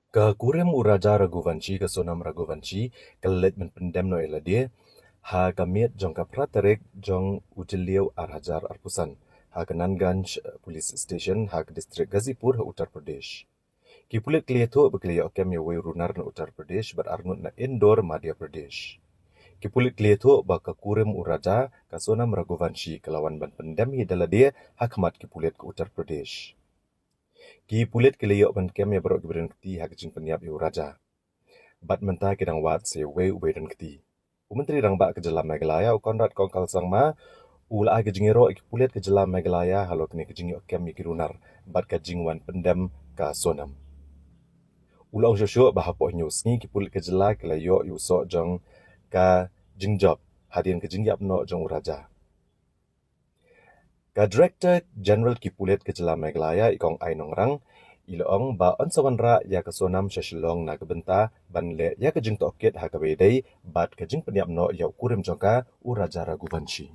Ka kurem uraja Raghuvanshi ka Sonam Raghuvanshi kalet men pendem no eladia ha kamiet jong ka praterek jong ujeliau arhajar arpusan ha ka Nanganj Police Station ha ka distrik Gazipur ha Uttar Pradesh. Ki pulit klietho bekliya okem ya runar na Uttar Pradesh bar arnut na Indore Madhya Pradesh. Ki pulit klietho ba ka kurem uraja ka Sonam Raghuvanshi kelawan ban pendem hi daladia ha kamat ki pulit ke Uttar Pradesh. Ki pulit keliyok ban kem ya barok gibran keti hak jing penyap yu raja. Bat mentah kidang wat se we ubedan keti. Menteri rang ba ke jelam Meghalaya Konrad Kongkal Sangma ula ke jingero ki pulit ke jelam Meghalaya halo kini ke jingyo kem mi kirunar bat ka jingwan pendem ka Sonam. Ula ong shosho bahapo nyus ni ki pulit ke jela kelayo yu so jong ka jingjob hadian ke jingyap no jong uraja. Ka Director General Kipulet ke Jela Meghalaya ikong Ainong Rang, iloong ba on sawanra ya ke Sonam Shashilong na kebenta ban le ya ke jing toket ha ka bedai bat ke jing peniap no ya ukurim jongka uraja Raghuvanshi.